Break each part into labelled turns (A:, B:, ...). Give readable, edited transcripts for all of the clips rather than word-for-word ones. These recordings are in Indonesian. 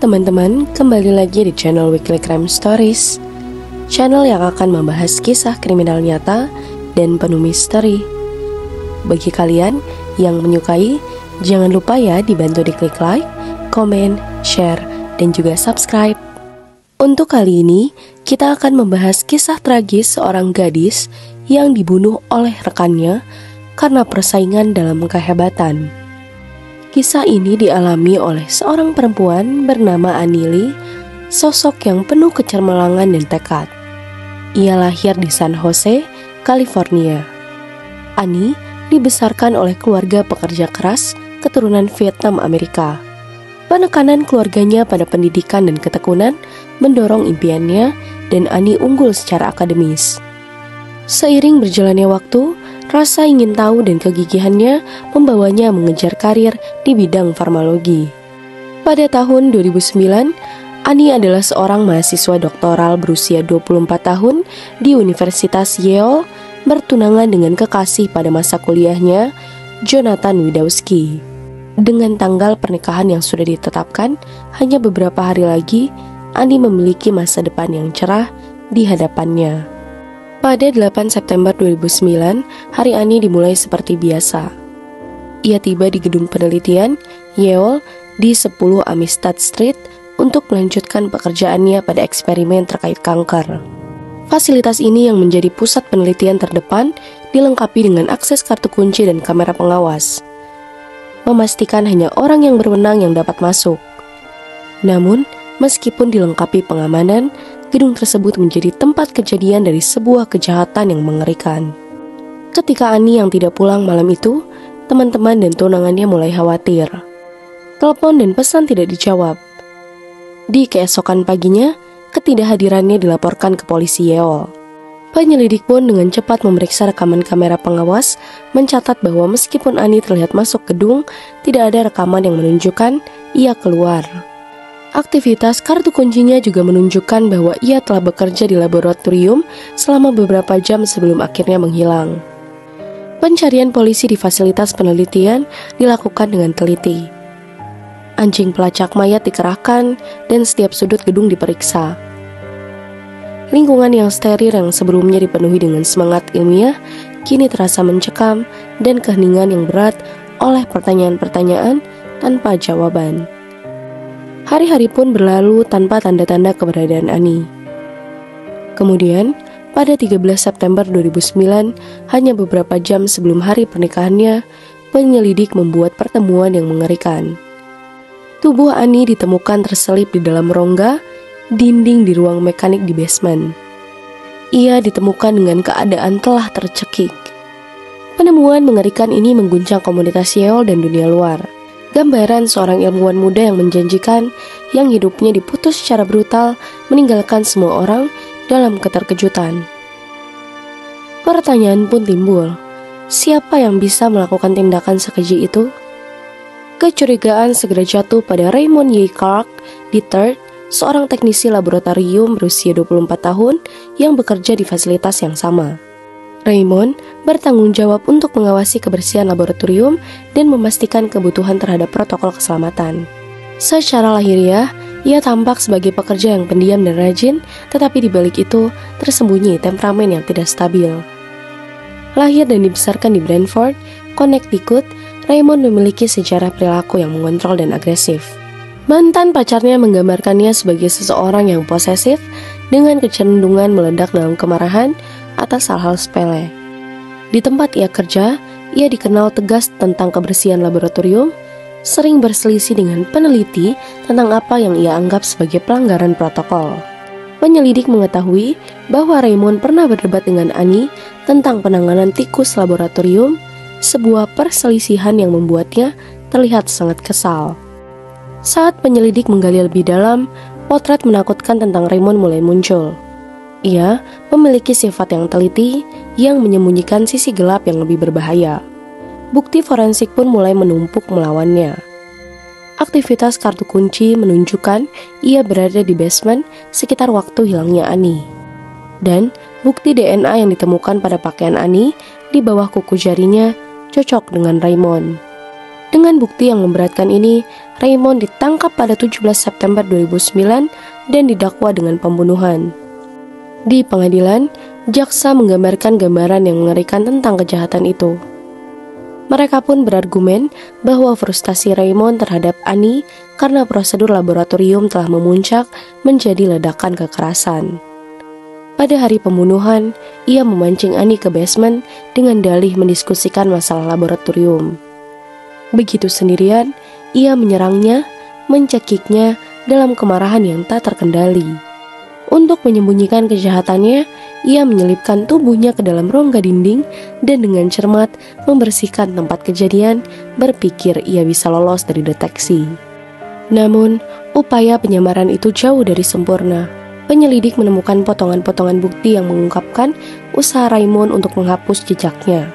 A: teman-teman, kembali lagi di channel Weekly Crime Stories, channel yang akan membahas kisah kriminal nyata dan penuh misteri. Bagi kalian yang menyukai, jangan lupa ya dibantu diklik like, komen, share, dan juga subscribe. Untuk kali ini, kita akan membahas kisah tragis seorang gadis yang dibunuh oleh rekannya karena persaingan dalam kehebatan. Kisah ini dialami oleh seorang perempuan bernama Annie, sosok yang penuh kecermelangan dan tekad. Ia lahir di San Jose, California. Annie dibesarkan oleh keluarga pekerja keras keturunan Vietnam Amerika. Penekanan keluarganya pada pendidikan dan ketekunan mendorong impiannya, dan Annie unggul secara akademis. Seiring berjalannya waktu, rasa ingin tahu dan kegigihannya membawanya mengejar karir di bidang farmakologi. Pada tahun 2009, Annie adalah seorang mahasiswa doktoral berusia 24 tahun di Universitas Yale, bertunangan dengan kekasih pada masa kuliahnya, Jonathan Widawski. Dengan tanggal pernikahan yang sudah ditetapkan, hanya beberapa hari lagi, Annie memiliki masa depan yang cerah di hadapannya. Pada 8 September 2009, hari Annie dimulai seperti biasa. Ia tiba di gedung penelitian Yale di 10 Amistad Street untuk melanjutkan pekerjaannya pada eksperimen terkait kanker. Fasilitas ini yang menjadi pusat penelitian terdepan dilengkapi dengan akses kartu kunci dan kamera pengawas, memastikan hanya orang yang berwenang yang dapat masuk. Namun, meskipun dilengkapi pengamanan, gedung tersebut menjadi tempat kejadian dari sebuah kejahatan yang mengerikan. Ketika Annie yang tidak pulang malam itu, teman-teman dan tunangannya mulai khawatir. Telepon dan pesan tidak dijawab. Di keesokan paginya, ketidakhadirannya dilaporkan ke polisi Yale. Penyelidik pun dengan cepat memeriksa rekaman kamera pengawas, mencatat bahwa meskipun Annie terlihat masuk gedung, tidak ada rekaman yang menunjukkan ia keluar. Aktivitas kartu kuncinya juga menunjukkan bahwa ia telah bekerja di laboratorium selama beberapa jam sebelum akhirnya menghilang. Pencarian polisi di fasilitas penelitian dilakukan dengan teliti. Anjing pelacak mayat dikerahkan dan setiap sudut gedung diperiksa. Lingkungan yang steril yang sebelumnya dipenuhi dengan semangat ilmiah kini terasa mencekam dan keheningan yang berat oleh pertanyaan-pertanyaan tanpa jawaban. Hari-hari pun berlalu tanpa tanda-tanda keberadaan Annie. Kemudian, pada 13 September 2009, hanya beberapa jam sebelum hari pernikahannya, penyelidik membuat pertemuan yang mengerikan. Tubuh Annie ditemukan terselip di dalam rongga dinding di ruang mekanik di basement. Ia ditemukan dengan keadaan telah tercekik. Penemuan mengerikan ini mengguncang komunitas Yale dan dunia luar. Gambaran seorang ilmuwan muda yang menjanjikan, yang hidupnya diputus secara brutal, meninggalkan semua orang dalam keterkejutan. Pertanyaan pun timbul, siapa yang bisa melakukan tindakan sekeji itu? Kecurigaan segera jatuh pada Raymond Y. Clark III, seorang teknisi laboratorium berusia 24 tahun yang bekerja di fasilitas yang sama. Raymond bertanggung jawab untuk mengawasi kebersihan laboratorium dan memastikan kebutuhan terhadap protokol keselamatan. Secara lahiriah, ia tampak sebagai pekerja yang pendiam dan rajin, tetapi di balik itu tersembunyi temperamen yang tidak stabil. Lahir dan dibesarkan di Branford, Connecticut, Raymond memiliki sejarah perilaku yang mengontrol dan agresif. Mantan pacarnya menggambarkannya sebagai seseorang yang posesif dengan kecenderungan meledak dalam kemarahan atas hal-hal sepele. Di tempat ia kerja, ia dikenal tegas tentang kebersihan laboratorium, sering berselisih dengan peneliti tentang apa yang ia anggap sebagai pelanggaran protokol. Penyelidik mengetahui bahwa Raymond pernah berdebat dengan Annie tentang penanganan tikus laboratorium, sebuah perselisihan yang membuatnya terlihat sangat kesal. Saat penyelidik menggali lebih dalam, potret menakutkan tentang Raymond mulai muncul. Ia memiliki sifat yang teliti yang menyembunyikan sisi gelap yang lebih berbahaya. Bukti forensik pun mulai menumpuk melawannya. Aktivitas kartu kunci menunjukkan ia berada di basement sekitar waktu hilangnya Annie. Dan bukti DNA yang ditemukan pada pakaian Annie di bawah kuku jarinya cocok dengan Raymond. Dengan bukti yang memberatkan ini, Raymond ditangkap pada 17 September 2009 dan didakwa dengan pembunuhan. Di pengadilan, jaksa menggambarkan gambaran yang mengerikan tentang kejahatan itu. Mereka pun berargumen bahwa frustasi Raymond terhadap Annie karena prosedur laboratorium telah memuncak menjadi ledakan kekerasan. Pada hari pembunuhan, ia memancing Annie ke basement dengan dalih mendiskusikan masalah laboratorium. Begitu sendirian, ia menyerangnya, mencekiknya dalam kemarahan yang tak terkendali. Untuk menyembunyikan kejahatannya, ia menyelipkan tubuhnya ke dalam rongga dinding dan dengan cermat membersihkan tempat kejadian, berpikir ia bisa lolos dari deteksi. Namun, upaya penyamaran itu jauh dari sempurna. Penyelidik menemukan potongan-potongan bukti yang mengungkapkan usaha Raymond untuk menghapus jejaknya.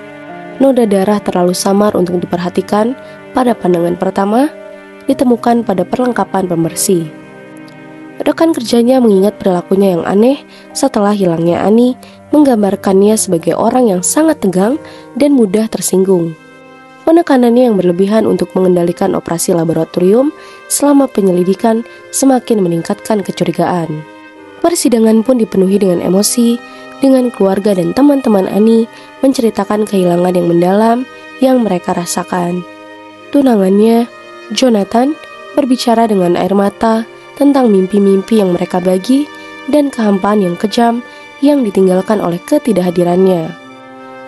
A: Noda darah terlalu samar untuk diperhatikan pada pandangan pertama, ditemukan pada perlengkapan pembersih. Rekan kerjanya mengingat perilakunya yang aneh setelah hilangnya Annie, menggambarkannya sebagai orang yang sangat tegang dan mudah tersinggung. Penekanannya yang berlebihan untuk mengendalikan operasi laboratorium selama penyelidikan semakin meningkatkan kecurigaan. Persidangan pun dipenuhi dengan emosi, dengan keluarga dan teman-teman Annie menceritakan kehilangan yang mendalam yang mereka rasakan. Tunangannya, Jonathan, berbicara dengan air mata tentang mimpi-mimpi yang mereka bagi dan kehampaan yang kejam yang ditinggalkan oleh ketidakhadirannya.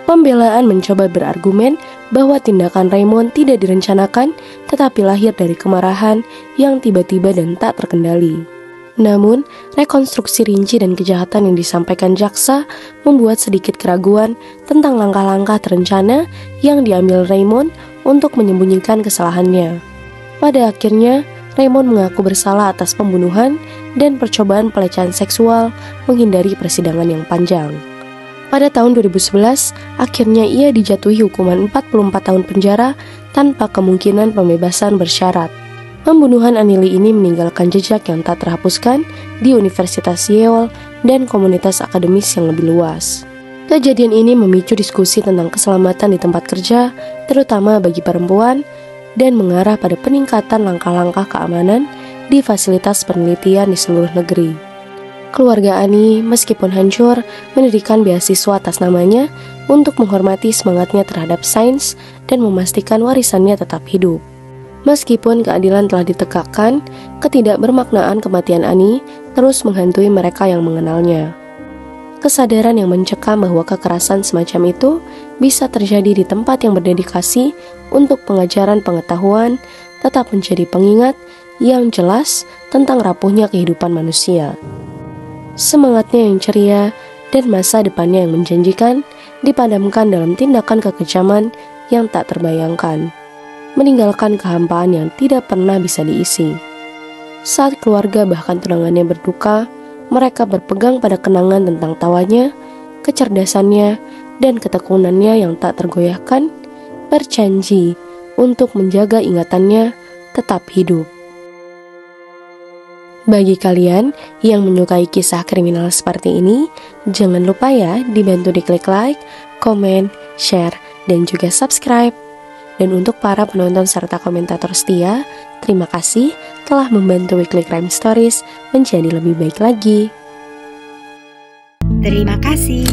A: Pembelaan mencoba berargumen bahwa tindakan Raymond tidak direncanakan tetapi lahir dari kemarahan yang tiba-tiba dan tak terkendali. Namun, rekonstruksi rinci dan kejahatan yang disampaikan jaksa membuat sedikit keraguan tentang langkah-langkah terencana yang diambil Raymond untuk menyembunyikan kesalahannya. Pada akhirnya, Raymond mengaku bersalah atas pembunuhan dan percobaan pelecehan seksual menghindari persidangan yang panjang. Pada tahun 2011, akhirnya ia dijatuhi hukuman 44 tahun penjara tanpa kemungkinan pembebasan bersyarat. Pembunuhan Annie Lee ini meninggalkan jejak yang tak terhapuskan di Universitas Yale dan komunitas akademis yang lebih luas. Kejadian ini memicu diskusi tentang keselamatan di tempat kerja, terutama bagi perempuan, dan mengarah pada peningkatan langkah-langkah keamanan di fasilitas penelitian di seluruh negeri. Keluarga Annie, meskipun hancur, mendirikan beasiswa atas namanya untuk menghormati semangatnya terhadap sains dan memastikan warisannya tetap hidup. Meskipun keadilan telah ditegakkan, ketidakbermaknaan kematian Annie terus menghantui mereka yang mengenalnya. Kesadaran yang mencekam bahwa kekerasan semacam itu bisa terjadi di tempat yang berdedikasi untuk pengajaran pengetahuan tetap menjadi pengingat yang jelas tentang rapuhnya kehidupan manusia. Semangatnya yang ceria dan masa depannya yang menjanjikan dipadamkan dalam tindakan kekejaman yang tak terbayangkan, meninggalkan kehampaan yang tidak pernah bisa diisi. Saat keluarga bahkan tunangannya berduka, mereka berpegang pada kenangan tentang tawanya, kecerdasannya, dan ketekunannya yang tak tergoyahkan, berjanji untuk menjaga ingatannya tetap hidup. Bagi kalian yang menyukai kisah kriminal seperti ini, jangan lupa ya dibantu diklik like, komen, share, dan juga subscribe. Dan untuk para penonton serta komentator setia, terima kasih telah membantu Weekly Crime Stories menjadi lebih baik lagi.
B: Terima kasih.